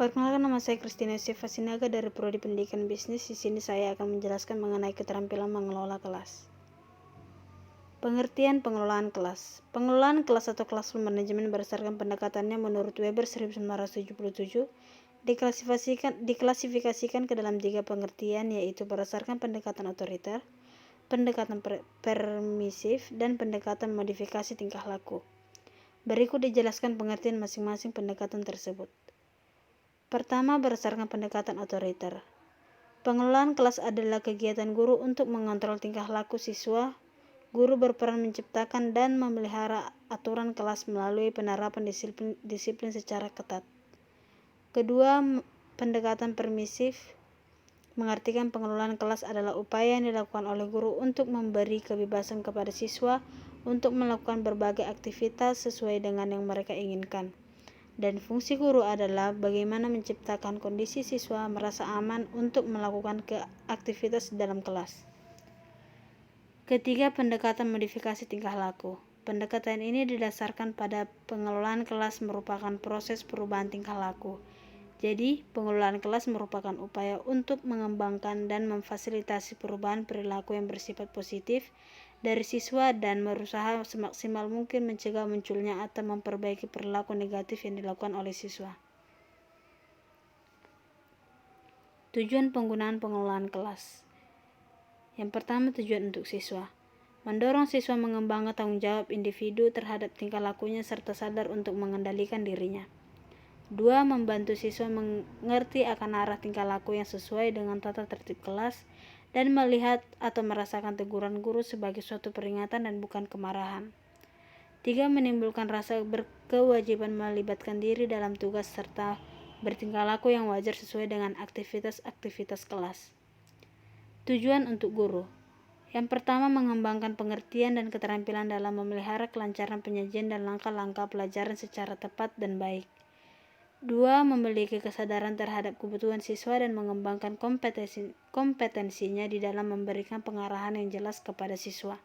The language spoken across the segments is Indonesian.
Perkenalkan, nama saya Christina Yosef Sinaga dari Prodi Pendidikan Bisnis. Di sini saya akan menjelaskan mengenai keterampilan mengelola kelas. Pengertian pengelolaan kelas. Pengelolaan kelas atau classroom management berdasarkan pendekatannya menurut Weber 1977 diklasifikasikan ke dalam 3 pengertian, yaitu berdasarkan pendekatan otoriter, pendekatan permisif, dan pendekatan modifikasi tingkah laku. Berikut dijelaskan pengertian masing-masing pendekatan tersebut. Pertama, berdasarkan pendekatan otoriter. Pengelolaan kelas adalah kegiatan guru untuk mengontrol tingkah laku siswa. Guru berperan menciptakan dan memelihara aturan kelas melalui penerapan disiplin secara ketat. Kedua, pendekatan permisif mengartikan pengelolaan kelas adalah upaya yang dilakukan oleh guru untuk memberi kebebasan kepada siswa untuk melakukan berbagai aktivitas sesuai dengan yang mereka inginkan. Dan fungsi guru adalah bagaimana menciptakan kondisi siswa merasa aman untuk melakukan aktivitas dalam kelas. Ketiga, pendekatan modifikasi tingkah laku. Pendekatan ini didasarkan pada pengelolaan kelas merupakan proses perubahan tingkah laku. Jadi, pengelolaan kelas merupakan upaya untuk mengembangkan dan memfasilitasi perubahan perilaku yang bersifat positif dari siswa dan berusaha semaksimal mungkin mencegah munculnya atau memperbaiki perilaku negatif yang dilakukan oleh siswa. Tujuan penggunaan pengelolaan kelas. Yang pertama, tujuan untuk siswa. Mendorong siswa mengembangkan tanggung jawab individu terhadap tingkah lakunya serta sadar untuk mengendalikan dirinya. 2. Membantu siswa mengerti akan arah tingkah laku yang sesuai dengan tata tertib kelas dan melihat atau merasakan teguran guru sebagai suatu peringatan dan bukan kemarahan. 3. Menimbulkan rasa berkewajiban melibatkan diri dalam tugas serta bertingkah laku yang wajar sesuai dengan aktivitas-aktivitas kelas. Tujuan untuk guru. Yang pertama, mengembangkan pengertian dan keterampilan dalam memelihara kelancaran penyajian dan langkah-langkah pelajaran secara tepat dan baik. 2. Memiliki kesadaran terhadap kebutuhan siswa dan mengembangkan kompetensinya di dalam memberikan pengarahan yang jelas kepada siswa.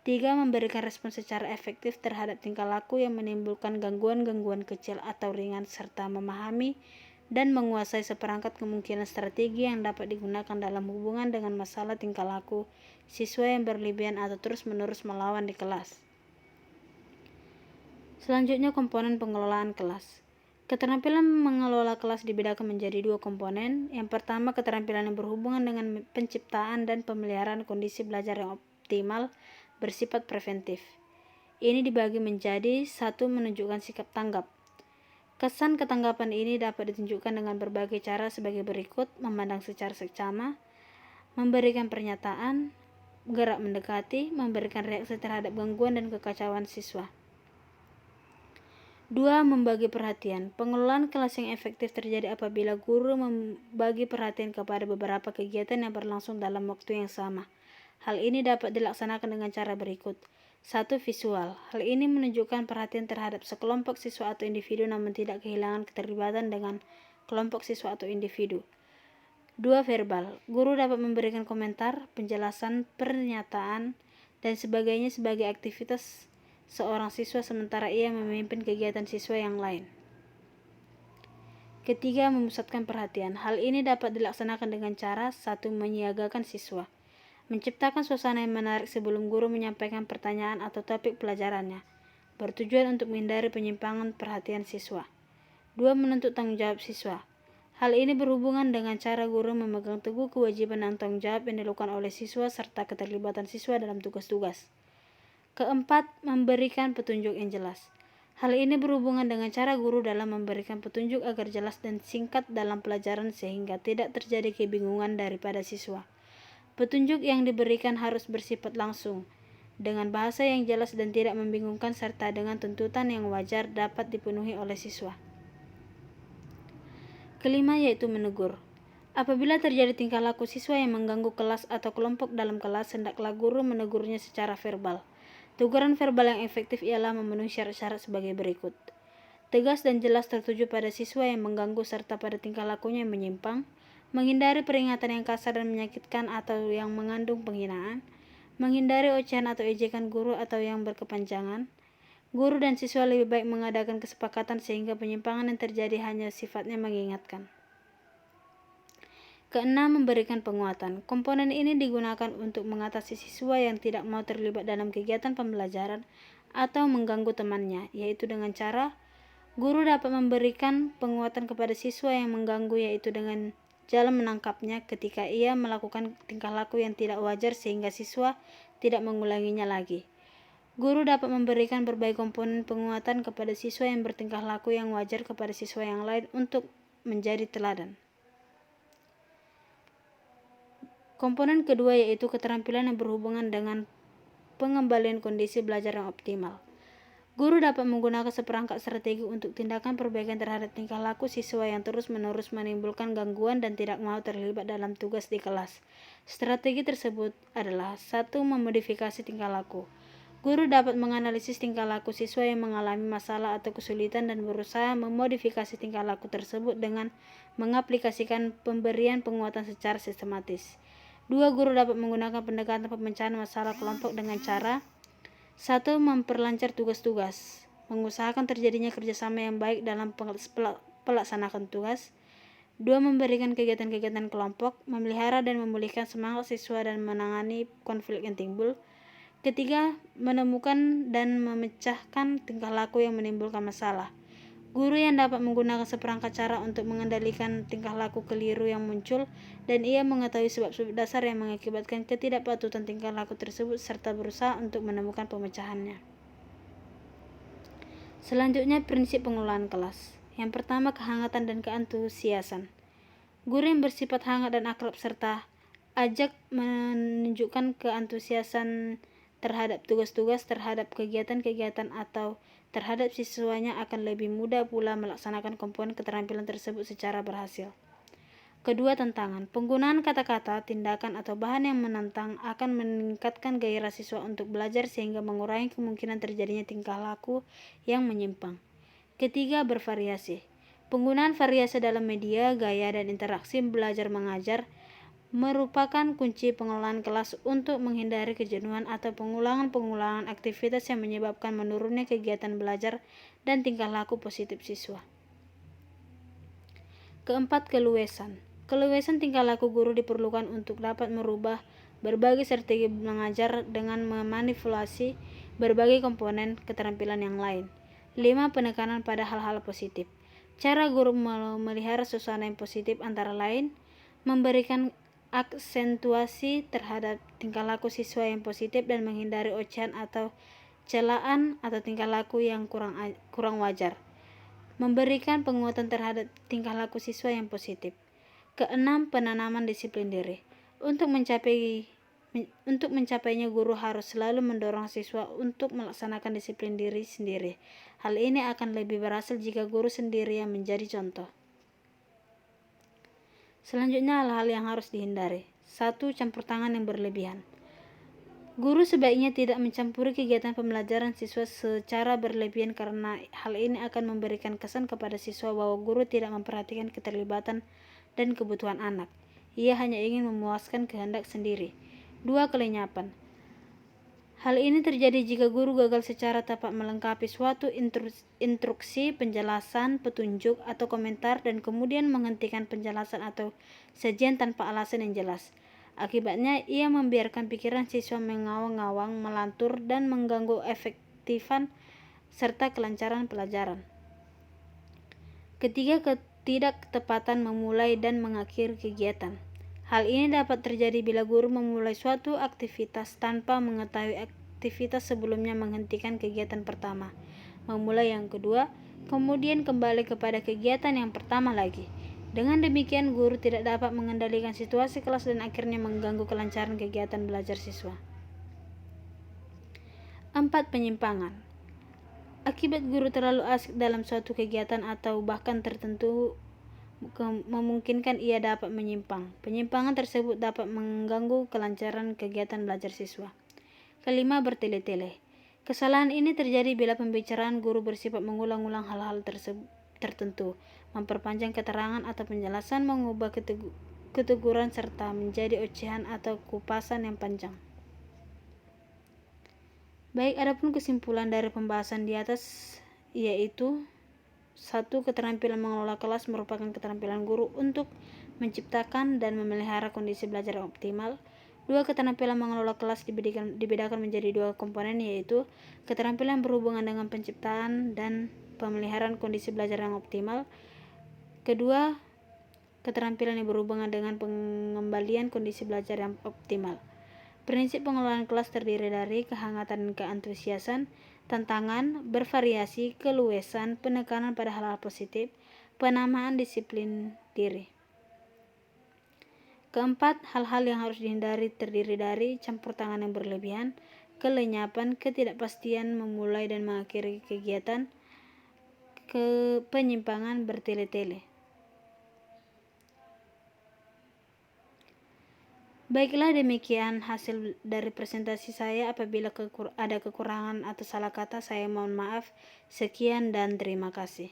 3. Memberikan respon secara efektif terhadap tingkah laku yang menimbulkan gangguan-gangguan kecil atau ringan serta memahami dan menguasai seperangkat kemungkinan strategi yang dapat digunakan dalam hubungan dengan masalah tingkah laku siswa yang berlebihan atau terus-menerus melawan di kelas. Selanjutnya, komponen pengelolaan kelas. Keterampilan mengelola kelas dibedakan menjadi 2 komponen. Yang pertama, keterampilan yang berhubungan dengan penciptaan dan pemeliharaan kondisi belajar yang optimal bersifat preventif. Ini dibagi menjadi 1. Menunjukkan sikap tanggap. Kesan ketanggapan ini dapat ditunjukkan dengan berbagai cara sebagai berikut: memandang secara seksama, memberikan pernyataan, gerak mendekati, memberikan reaksi terhadap gangguan dan kekacauan siswa. 2. Membagi perhatian. Pengelolaan kelas yang efektif terjadi apabila guru membagi perhatian kepada beberapa kegiatan yang berlangsung dalam waktu yang sama. Hal ini dapat dilaksanakan dengan cara berikut. 1. Visual. Hal ini menunjukkan perhatian terhadap sekelompok siswa atau individu namun tidak kehilangan keterlibatan dengan kelompok siswa atau individu. 2. Verbal. Guru dapat memberikan komentar, penjelasan, pernyataan, dan sebagainya sebagai aktivitas seorang siswa sementara ia memimpin kegiatan siswa yang lain. Ketiga, memusatkan perhatian. Hal ini dapat dilaksanakan dengan cara 1. Menyiagakan siswa. Menciptakan suasana yang menarik sebelum guru menyampaikan pertanyaan atau topik pelajarannya, bertujuan untuk menghindari penyimpangan perhatian siswa. 2. Menuntut tanggung jawab siswa. Hal ini berhubungan dengan cara guru memegang teguh kewajiban dan tanggung jawab yang dilakukan oleh siswa serta keterlibatan siswa dalam tugas-tugas. Keempat, memberikan petunjuk yang jelas. Hal ini berhubungan dengan cara guru dalam memberikan petunjuk agar jelas dan singkat dalam pelajaran sehingga tidak terjadi kebingungan daripada siswa. Petunjuk yang diberikan harus bersifat langsung, dengan bahasa yang jelas dan tidak membingungkan serta dengan tuntutan yang wajar dapat dipenuhi oleh siswa. Kelima, yaitu menegur. Apabila terjadi tingkah laku siswa yang mengganggu kelas atau kelompok dalam kelas, hendaklah guru menegurnya secara verbal. Teguran verbal yang efektif ialah memenuhi syarat-syarat sebagai berikut. Tegas dan jelas tertuju pada siswa yang mengganggu serta pada tingkah lakunya yang menyimpang, menghindari peringatan yang kasar dan menyakitkan atau yang mengandung penghinaan, menghindari ocehan atau ejekan guru atau yang berkepanjangan, Guru dan siswa lebih baik mengadakan kesepakatan sehingga penyimpangan yang terjadi hanya sifatnya mengingatkan. Keenam, memberikan penguatan. Komponen ini digunakan untuk mengatasi siswa yang tidak mau terlibat dalam kegiatan pembelajaran atau mengganggu temannya, yaitu dengan cara guru dapat memberikan penguatan kepada siswa yang mengganggu, yaitu dengan jalan menangkapnya ketika ia melakukan tingkah laku yang tidak wajar sehingga siswa tidak mengulanginya lagi. Guru dapat memberikan berbagai komponen penguatan kepada siswa yang bertingkah laku yang wajar kepada siswa yang lain untuk menjadi teladan. Komponen kedua yaitu keterampilan yang berhubungan dengan pengembalian kondisi belajar yang optimal. Guru dapat menggunakan seperangkat strategi untuk tindakan perbaikan terhadap tingkah laku siswa yang terus-menerus menimbulkan gangguan dan tidak mau terlibat dalam tugas di kelas. Strategi tersebut adalah 1. Memodifikasi tingkah laku. Guru dapat menganalisis tingkah laku siswa yang mengalami masalah atau kesulitan dan berusaha memodifikasi tingkah laku tersebut dengan mengaplikasikan pemberian penguatan secara sistematis. 2. Guru dapat menggunakan pendekatan pemecahan masalah kelompok dengan cara 1. Memperlancar tugas-tugas, mengusahakan terjadinya kerjasama yang baik dalam pelaksanaan tugas. 2. Memberikan kegiatan-kegiatan kelompok, memelihara dan memulihkan semangat siswa dan menangani konflik yang timbul. 3. Menemukan dan memecahkan tingkah laku yang menimbulkan masalah. Guru yang dapat menggunakan seperangkat cara untuk mengendalikan tingkah laku keliru yang muncul dan ia mengetahui sebab-sebab dasar yang mengakibatkan ketidakpatutan tingkah laku tersebut serta berusaha untuk menemukan pemecahannya. Selanjutnya, prinsip pengelolaan kelas. Yang pertama, kehangatan dan keantusiasan. Guru yang bersifat hangat dan akrab serta ajak menunjukkan keantusiasan terhadap tugas-tugas, terhadap kegiatan-kegiatan atau terhadap siswanya akan lebih mudah pula melaksanakan komponen keterampilan tersebut secara berhasil. Kedua, tantangan. Penggunaan kata-kata, tindakan atau bahan yang menantang akan meningkatkan gairah siswa untuk belajar sehingga mengurangi kemungkinan terjadinya tingkah laku yang menyimpang. Ketiga, bervariasi. Penggunaan variasi dalam media, gaya, dan interaksi belajar mengajar merupakan kunci pengelolaan kelas untuk menghindari kejenuhan atau pengulangan-pengulangan aktivitas yang menyebabkan menurunnya kegiatan belajar dan tingkah laku positif siswa. Keempat, keluasan. Keluasan tingkah laku guru diperlukan untuk dapat merubah berbagai strategi mengajar dengan memanipulasi berbagai komponen keterampilan yang lain. 5. Penekanan pada hal-hal positif. Cara guru memelihara suasana yang positif antara lain memberikan aksentuasi terhadap tingkah laku siswa yang positif dan menghindari ocehan atau celaan atau tingkah laku yang kurang wajar. Memberikan penguatan terhadap tingkah laku siswa yang positif. Keenam, penanaman disiplin diri. Untuk mencapainya guru harus selalu mendorong siswa untuk melaksanakan disiplin diri sendiri. Hal ini akan lebih berhasil jika guru sendiri yang menjadi contoh. Selanjutnya, hal-hal yang harus dihindari. 1. Campur tangan yang berlebihan. Guru sebaiknya tidak mencampuri kegiatan pembelajaran siswa secara berlebihan karena hal ini akan memberikan kesan kepada siswa bahwa guru tidak memperhatikan keterlibatan dan kebutuhan anak. Ia hanya ingin memuaskan kehendak sendiri. 2. Kelenyapan. Hal ini terjadi jika guru gagal secara tepat melengkapi suatu instruksi, penjelasan, petunjuk, atau komentar dan kemudian menghentikan penjelasan atau sajian tanpa alasan yang jelas. Akibatnya, ia membiarkan pikiran siswa mengawang-awang, melantur, dan mengganggu efektifan serta kelancaran pelajaran. Ketiga, ketidaktepatan memulai dan mengakhiri kegiatan. Hal ini dapat terjadi bila guru memulai suatu aktivitas tanpa mengetahui aktivitas sebelumnya, menghentikan kegiatan pertama, memulai yang kedua, kemudian kembali kepada kegiatan yang pertama lagi. Dengan demikian, guru tidak dapat mengendalikan situasi kelas dan akhirnya mengganggu kelancaran kegiatan belajar siswa. 4. Penyimpangan. Akibat guru terlalu asik dalam suatu kegiatan atau bahkan tertentu memungkinkan ia dapat menyimpang. Penyimpangan tersebut dapat mengganggu kelancaran kegiatan belajar siswa. Kelima, bertele-tele. Kesalahan ini terjadi bila pembicaraan guru bersifat mengulang-ulang hal-hal tertentu, memperpanjang keterangan atau penjelasan, mengubah keteguran serta menjadi ocehan atau kupasan yang panjang. Baik, adapun kesimpulan dari pembahasan di atas yaitu 1. Keterampilan mengelola kelas merupakan keterampilan guru untuk menciptakan dan memelihara kondisi belajar yang optimal. 2. Keterampilan mengelola kelas dibedakan menjadi 2 komponen, yaitu keterampilan berhubungan dengan penciptaan dan pemeliharaan kondisi belajar yang optimal. Kedua, keterampilan yang berhubungan dengan pengembalian kondisi belajar yang optimal. Prinsip pengelolaan kelas terdiri dari kehangatan dan keantusiasan, tantangan, bervariasi, keluasan, penekanan pada hal-hal positif, penamaan disiplin diri. Keempat, hal-hal yang harus dihindari terdiri dari campur tangan yang berlebihan, kelenyapan, ketidakpastian memulai dan mengakhiri kegiatan, penyimpangan bertele-tele. Baiklah, demikian hasil dari presentasi saya. Apabila ada kekurangan atau salah kata, saya mohon maaf. Sekian dan terima kasih.